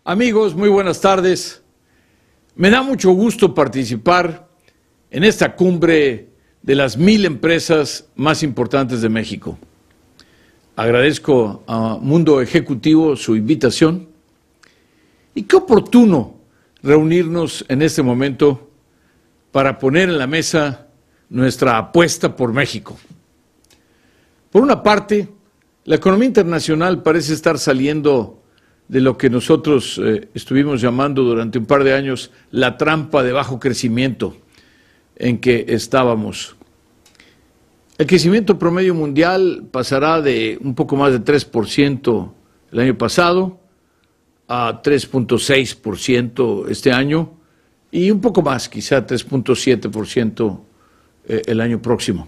Amigos, muy buenas tardes. Me da mucho gusto participar en esta cumbre de las 1000 empresas más importantes de México. Agradezco a Mundo Ejecutivo su invitación y qué oportuno reunirnos en este momento para poner en la mesa nuestra apuesta por México. Por una parte, la economía internacional parece estar saliendo de lo que nosotros estuvimos llamando durante un par de años la trampa de bajo crecimiento en que estábamos. El crecimiento promedio mundial pasará de un poco más de 3% el año pasado a 3.6% este año y un poco más, quizá 3.7% el año próximo.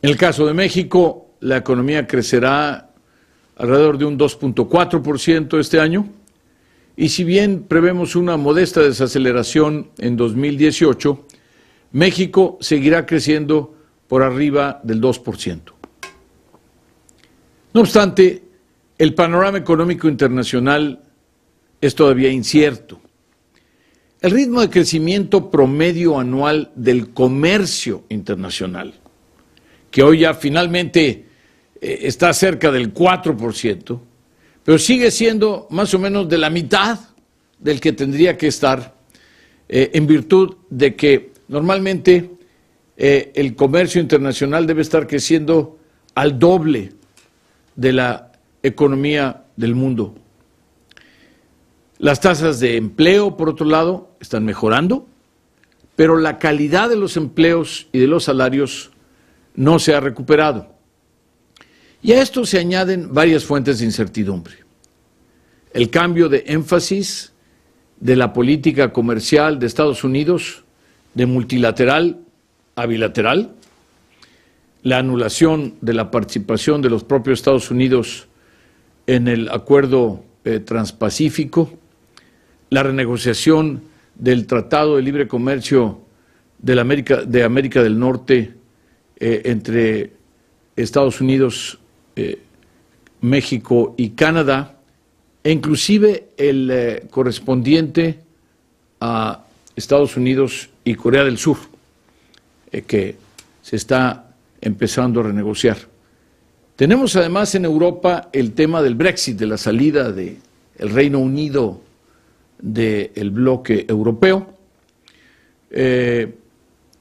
En el caso de México, la economía crecerá alrededor de un 2.4% este año, y si bien prevemos una modesta desaceleración en 2018, México seguirá creciendo por arriba del 2%. No obstante, el panorama económico internacional es todavía incierto. El ritmo de crecimiento promedio anual del comercio internacional, que hoy ya finalmente está cerca del 4%, pero sigue siendo más o menos de la mitad del que tendría que estar, en virtud de que normalmente el comercio internacional debe estar creciendo al doble de la economía del mundo. Las tasas de empleo, por otro lado, están mejorando, pero la calidad de los empleos y de los salarios no se ha recuperado. Y a esto se añaden varias fuentes de incertidumbre. El cambio de énfasis de la política comercial de Estados Unidos de multilateral a bilateral, la anulación de la participación de los propios Estados Unidos en el acuerdo transpacífico, la renegociación del Tratado de Libre Comercio de América del Norte entre Estados Unidos, México y Canadá, e inclusive el correspondiente a Estados Unidos y Corea del Sur, que se está empezando a renegociar. Tenemos además en Europa el tema del Brexit, de la salida del Reino Unido del bloque europeo,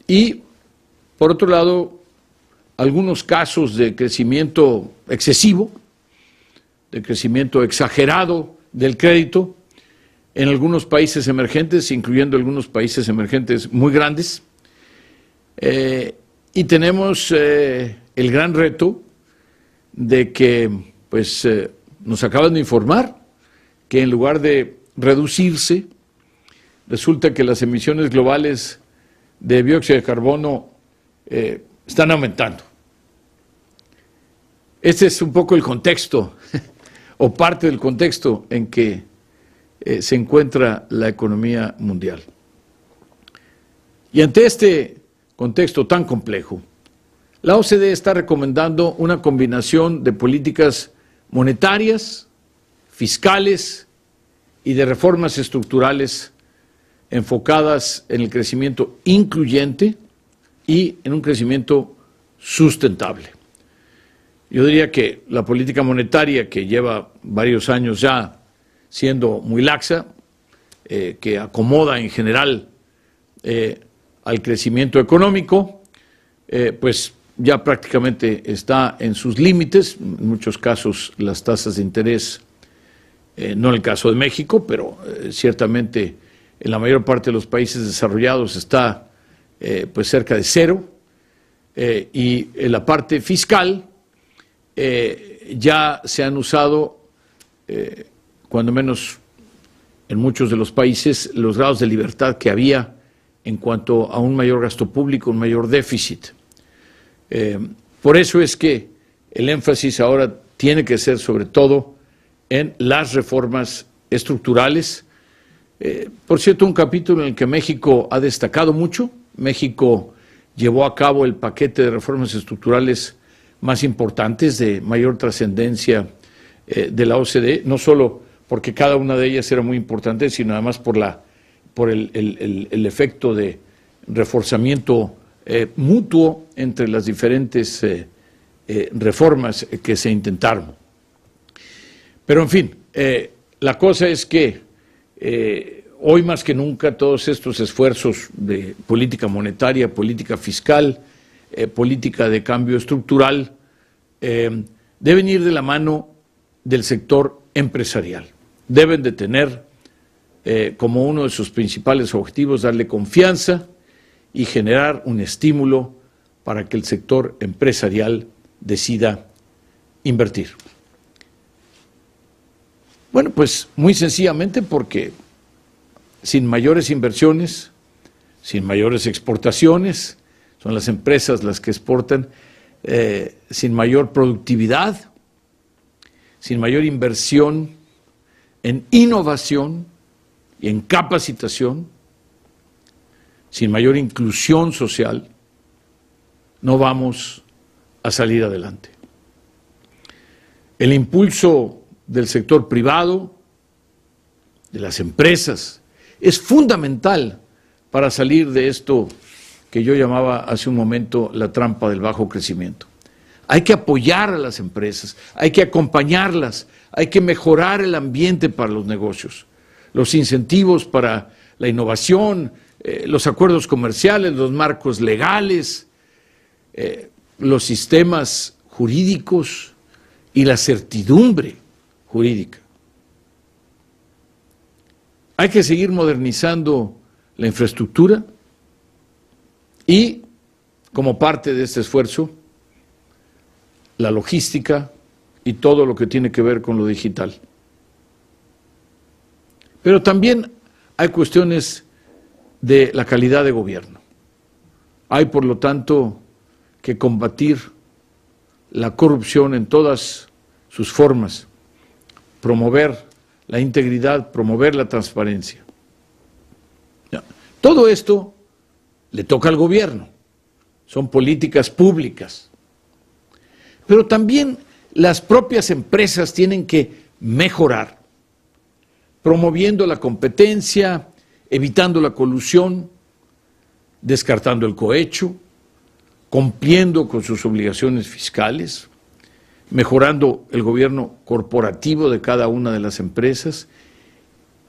y por otro lado, algunos casos de crecimiento excesivo, de crecimiento exagerado del crédito en algunos países emergentes, incluyendo algunos países emergentes muy grandes. Y tenemos el gran reto de que nos acaban de informar que en lugar de reducirse, resulta que las emisiones globales de dióxido de carbono están aumentando. Este es un poco el contexto, o parte del contexto en que se encuentra la economía mundial. Y ante este contexto tan complejo, la OCDE está recomendando una combinación de políticas monetarias, fiscales y de reformas estructurales enfocadas en el crecimiento incluyente y en un crecimiento sustentable. Yo diría que la política monetaria, que lleva varios años ya siendo muy laxa, que acomoda en general al crecimiento económico, pues ya prácticamente está en sus límites. En muchos casos las tasas de interés, no en el caso de México, pero ciertamente en la mayor parte de los países desarrollados está pues cerca de cero, y en la parte fiscal ya se han usado, cuando menos en muchos de los países, los grados de libertad que había en cuanto a un mayor gasto público, un mayor déficit. Por eso es que el énfasis ahora tiene que ser sobre todo en las reformas estructurales. Por cierto, un capítulo en el que México ha destacado mucho. México llevó a cabo el paquete de reformas estructurales más importantes, de mayor trascendencia de la OCDE, no solo porque cada una de ellas era muy importante, sino además por el efecto de reforzamiento mutuo entre las diferentes reformas que se intentaron. Pero en fin, la cosa es que hoy más que nunca todos estos esfuerzos de política monetaria, política fiscal, política de cambio estructural, deben ir de la mano del sector empresarial. Deben de tener como uno de sus principales objetivos darle confianza y generar un estímulo para que el sector empresarial decida invertir. Bueno, pues muy sencillamente porque sin mayores inversiones, sin mayores exportaciones, son las empresas las que exportan, sin mayor productividad, sin mayor inversión en innovación y en capacitación, sin mayor inclusión social, no vamos a salir adelante. El impulso del sector privado, de las empresas, es fundamental para salir de esto que yo llamaba hace un momento la trampa del bajo crecimiento. Hay que apoyar a las empresas, hay que acompañarlas, hay que mejorar el ambiente para los negocios, los incentivos para la innovación, los acuerdos comerciales, los marcos legales, los sistemas jurídicos y la certidumbre jurídica. Hay que seguir modernizando la infraestructura y, como parte de este esfuerzo, la logística y todo lo que tiene que ver con lo digital. Pero también hay cuestiones de la calidad de gobierno. Hay, por lo tanto, que combatir la corrupción en todas sus formas, promover la integridad, promover la transparencia. Todo esto le toca al gobierno, son políticas públicas. Pero también las propias empresas tienen que mejorar, promoviendo la competencia, evitando la colusión, descartando el cohecho, cumpliendo con sus obligaciones fiscales, mejorando el gobierno corporativo de cada una de las empresas,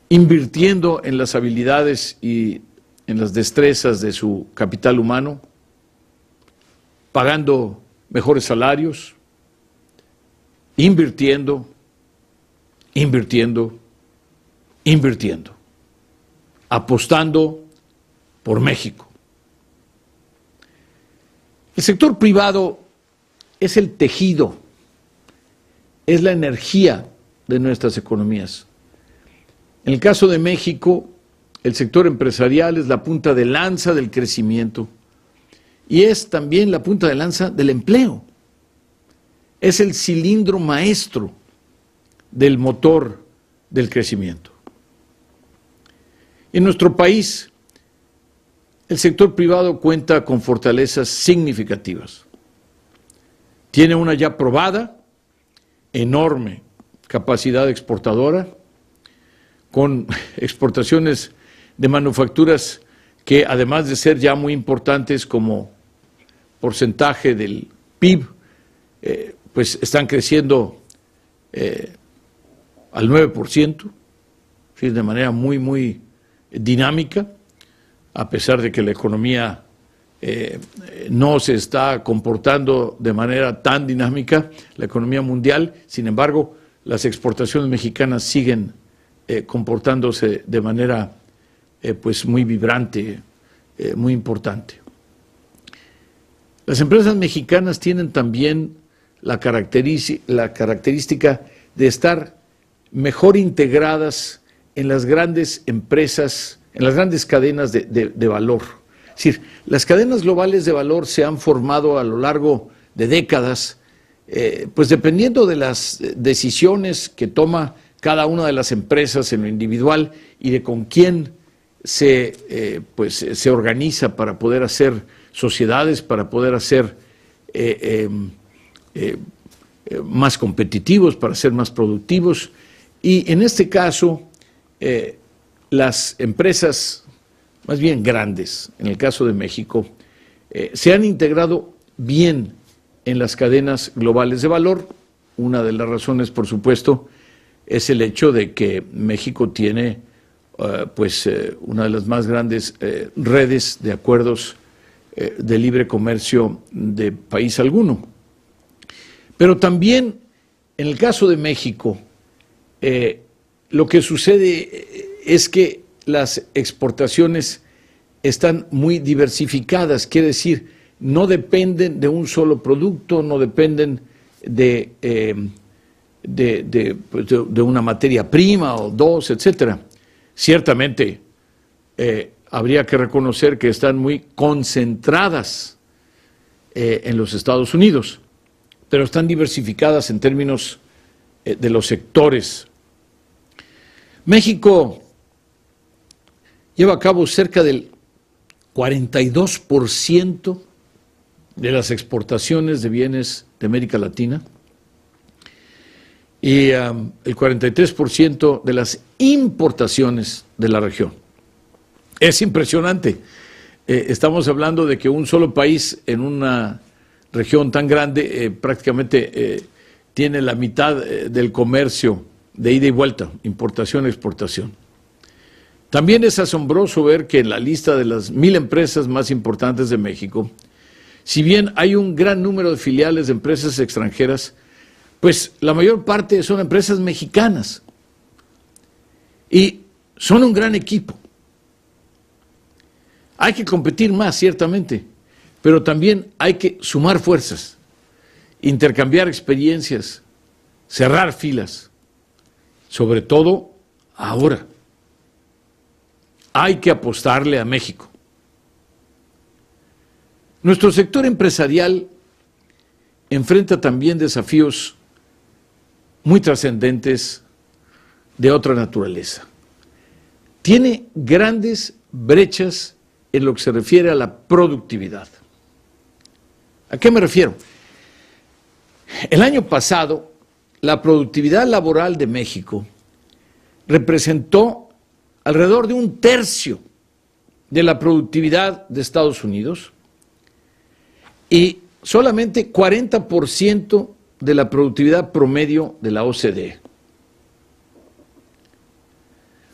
invirtiendo en las habilidades y en las destrezas de su capital humano, pagando mejores salarios, invirtiendo, apostando por México. El sector privado es el tejido, es la energía de nuestras economías. En el caso de México, el sector empresarial es la punta de lanza del crecimiento y es también la punta de lanza del empleo. Es el cilindro maestro del motor del crecimiento. En nuestro país, el sector privado cuenta con fortalezas significativas. Tiene una ya probada, enorme capacidad exportadora, con exportaciones de manufacturas que, además de ser ya muy importantes como porcentaje del PIB, pues están creciendo al 9%, ¿sí? De manera muy dinámica, a pesar de que la economía no se está comportando de manera tan dinámica, la economía mundial. Sin embargo, las exportaciones mexicanas siguen comportándose de manera pues muy vibrante, muy importante. Las empresas mexicanas tienen también la característica de estar mejor integradas en las grandes empresas, en las grandes cadenas de valor. Es decir, las cadenas globales de valor se han formado a lo largo de décadas, pues dependiendo de las decisiones que toma cada una de las empresas en lo individual y de con quién se organiza para poder hacer sociedades, para poder hacer más competitivos, para ser más productivos Y en este caso, las empresas, más bien grandes, en el caso de México, se han integrado bien en las cadenas globales de valor. Una de las razones, por supuesto, es el hecho de que México tiene una de las más grandes redes de acuerdos de libre comercio de país alguno. Pero también, en el caso de México, lo que sucede es que las exportaciones están muy diversificadas, quiere decir, no dependen de un solo producto, no dependen de una materia prima o dos, etcétera. Ciertamente habría que reconocer que están muy concentradas en los Estados Unidos, pero están diversificadas en términos de los sectores. México lleva a cabo cerca del 42% de las exportaciones de bienes de América Latina y el 43% de las importaciones de la región. Es impresionante. Estamos hablando de que un solo país en una región tan grande prácticamente tiene la mitad del comercio de ida y vuelta, importación-exportación. También es asombroso ver que en la lista de las 1000 empresas más importantes de México, si bien hay un gran número de filiales de empresas extranjeras, pues la mayor parte son empresas mexicanas y son un gran equipo. Hay que competir más, ciertamente, pero también hay que sumar fuerzas, intercambiar experiencias, cerrar filas, sobre todo ahora. Hay que apostarle a México. Nuestro sector empresarial enfrenta también desafíos muy trascendentes de otra naturaleza. Tiene grandes brechas en lo que se refiere a la productividad. ¿A qué me refiero? El año pasado, la productividad laboral de México representó alrededor de 1/3 de la productividad de Estados Unidos y solamente 40% de la productividad promedio de la OCDE.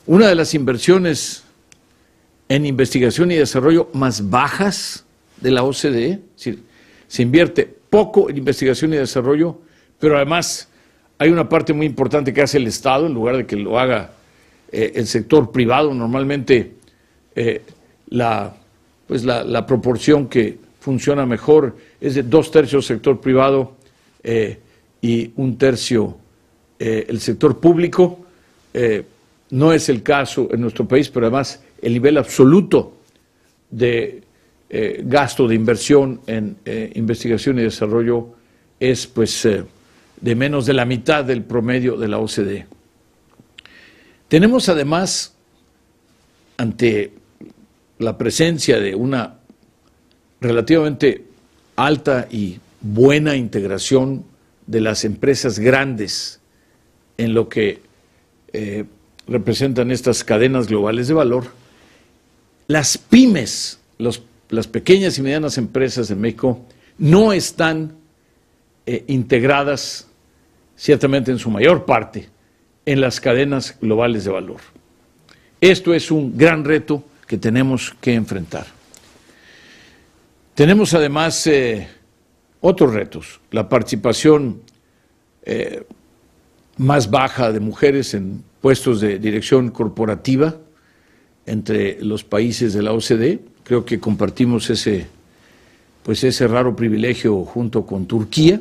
Una de las inversiones en investigación y desarrollo más bajas de la OCDE, es decir, se invierte poco en investigación y desarrollo, pero además hay una parte muy importante que hace el Estado en lugar de que lo haga el sector privado. Normalmente la proporción que funciona mejor es de 2/3 sector privado y 1/3 el sector público. No es el caso en nuestro país, pero además el nivel absoluto de gasto de inversión en investigación y desarrollo es de menos de la mitad del promedio de la OCDE. Tenemos además, ante la presencia de una relativamente alta y buena integración de las empresas grandes en lo que representan estas cadenas globales de valor, las pymes, las pequeñas y medianas empresas de México no están integradas, ciertamente en su mayor parte, en las cadenas globales de valor. Esto es un gran reto que tenemos que enfrentar. Tenemos además otros retos, la participación más baja de mujeres en puestos de dirección corporativa entre los países de la OCDE. Creo que compartimos ese raro privilegio junto con Turquía.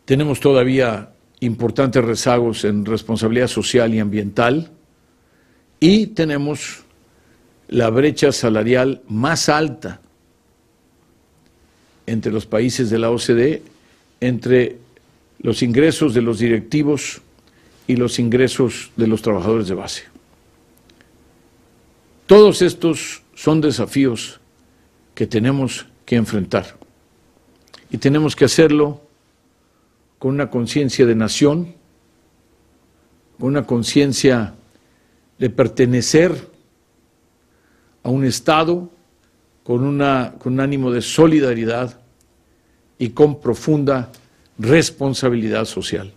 Tenemos todavía importantes rezagos en responsabilidad social y ambiental y tenemos la brecha salarial más alta entre los países de la OCDE, entre los ingresos de los directivos y los ingresos de los trabajadores de base. Todos estos son desafíos que tenemos que enfrentar y tenemos que hacerlo con una conciencia de nación, con una conciencia de pertenecer a un Estado con un ánimo de solidaridad y con profunda responsabilidad social.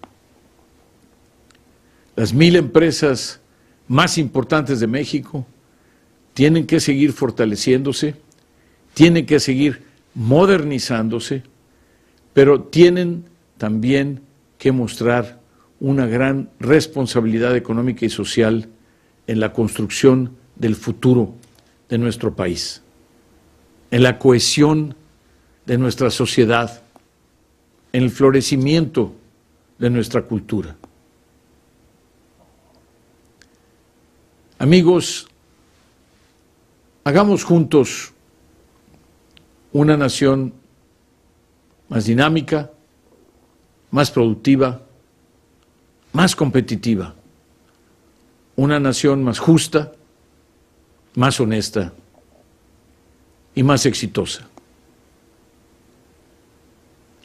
Las 1000 empresas más importantes de México tienen que seguir fortaleciéndose, tienen que seguir modernizándose, pero tienen también que mostrar una gran responsabilidad económica y social en la construcción del futuro de nuestro país, en la cohesión de nuestra sociedad, en el florecimiento de nuestra cultura. Amigos, hagamos juntos una nación más dinámica, más productiva, más competitiva, una nación más justa, más honesta y más exitosa.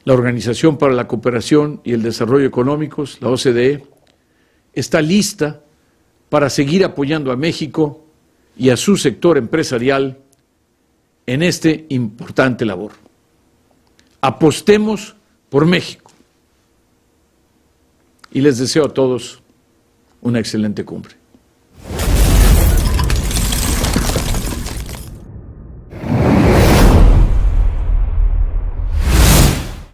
La Organización para la Cooperación y el Desarrollo Económicos, la OCDE, está lista para seguir apoyando a México y a su sector empresarial en este importante labor. Apostemos por México. Y les deseo a todos una excelente cumbre.